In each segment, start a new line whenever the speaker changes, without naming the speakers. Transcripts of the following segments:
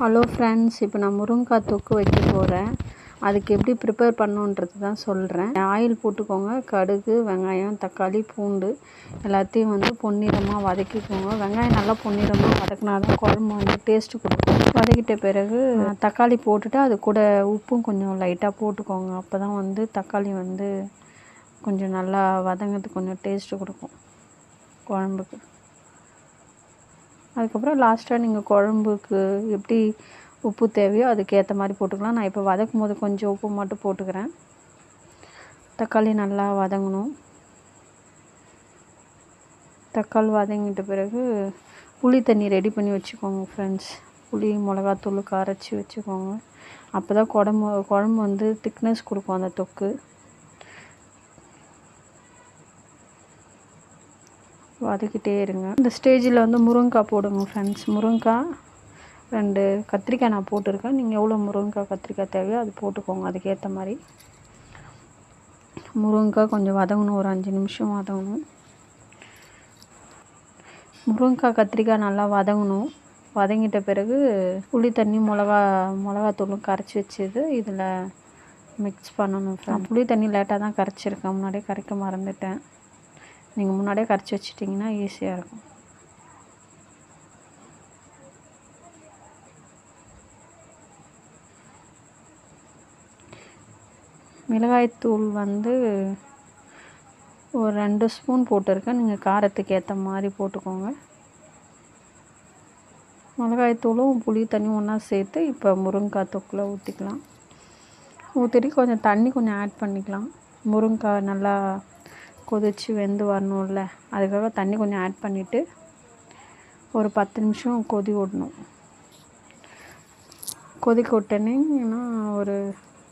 Hello friends, இப்போ நான் முருங்கைக்காய் தொக்கு வைக்க போகிறேன். அதுக்கு எப்படி ப்ரிப்பேர் பண்ணணுன்றது தான் சொல்கிறேன். ஆயில் போட்டுக்கோங்க. கடுகு, வெங்காயம், தக்காளி, பூண்டு எல்லாத்தையும் பொன்னிறமாக வதக்கிக்கோங்க. வெங்காயம் நல்லா பொன்னிறமாக வதக்கினா தான் குழம்பு டேஸ்ட்டு கொடுக்கும். வதக்கிட்ட பிறகு தக்காளி போட்டுட்டு அது கூட உப்பும் கொஞ்சம் லைட்டாக போட்டுக்கோங்க. அப்போ தான் தக்காளி கொஞ்சம் நல்லா வதங்கிறதுக்கு கொஞ்சம் டேஸ்ட்டு கொடுக்கும் குழம்புக்கு. அதுக்கப்புறம் லாஸ்ட்டாக நீங்கள் குழம்புக்கு எப்படி உப்பு தேவையோ அதுக்கேற்ற மாதிரி போட்டுக்கலாம். நான் இப்போ வதக்கும் போது கொஞ்சம் உப்பு மட்டும் போட்டுக்கிறேன். தக்காளி நல்லா வதங்கணும். தக்காளி வதங்கிட்ட பிறகு புளி தண்ணி ரெடி பண்ணி வச்சுக்கோங்க ஃப்ரெண்ட்ஸ். புளி மிளகாத்தூள் கரைச்சி வச்சுக்கோங்க. அப்போ தான் குழம்பு திக்னஸ் கொடுக்கும் அந்த தொக்கு. வதக்கிட்டே இருங்க. இந்த ஸ்டேஜில் முருங்கைக்காய் போடுங்க ஃப்ரெண்ட்ஸ். முருங்கைக்காய் 2 கத்திரிக்காய் நான் போட்டிருக்கேன். நீங்கள் எவ்வளோ முருங்கைக்காய் கத்திரிக்காய் தேவையோ அது போட்டுக்கோங்க. அதுக்கேற்ற மாதிரி முருங்கைக்காய் கொஞ்சம் வதங்கணும். ஒரு 5 நிமிஷம் வதங்கணும். முருங்கைக்காய் கத்திரிக்காய் நல்லா வதங்கணும். வதங்கிட்ட பிறகு புளி தண்ணி மிளகாத்தூளும் கரைச்சி வச்சது இதில் மிக்ஸ் பண்ணணும். நான் புளி தண்ணி லேட்டாக தான் கரைச்சிருக்கேன். முன்னாடியே கரைக்க மறந்துட்டேன். நீங்கள் முன்னாடியே கரைச்சி வச்சிட்டிங்கன்னா ஈஸியாக இருக்கும். மிளகாய்த்தூள் ஒரு 2 ஸ்பூன் போட்டிருக்கேன். நீங்கள் காரத்துக்கு ஏற்ற மாதிரி போட்டுக்கோங்க. மிளகாய்த்தூளும் புளி தண்ணி ஒன்றா சேர்த்து இப்போ முருங்கைக்காய் தொக்கில் ஊற்றிக்கலாம். ஊற்றிட்டு கொஞ்சம் தண்ணி ஆட் பண்ணிக்கலாம். முருங்கைக்காய் நல்லா கொதித்து வெந்து வரணும்ல, அதுக்காக தண்ணி கொஞ்சம் ஆட் பண்ணிவிட்டு ஒரு 10 நிமிஷம் கொதி விடணும். கொதிக்க விட்டேன்னா ஒரு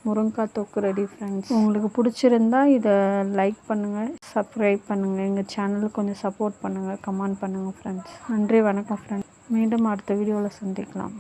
முருங்கைக்காய் தொக்கு ரெடி ஃப்ரெண்ட்ஸ். உங்களுக்கு பிடிச்சிருந்தா இதை லைக் பண்ணுங்கள், சப்ஸ்கிரைப் பண்ணுங்கள், எங்கள் சேனலுக்கு கொஞ்சம் சப்போர்ட் பண்ணுங்கள், கமெண்ட் பண்ணுங்கள் ஃப்ரெண்ட்ஸ். நன்றி, வணக்கம் ஃப்ரெண்ட்ஸ். மீண்டும் அடுத்த வீடியோவில் சந்திக்கலாம்.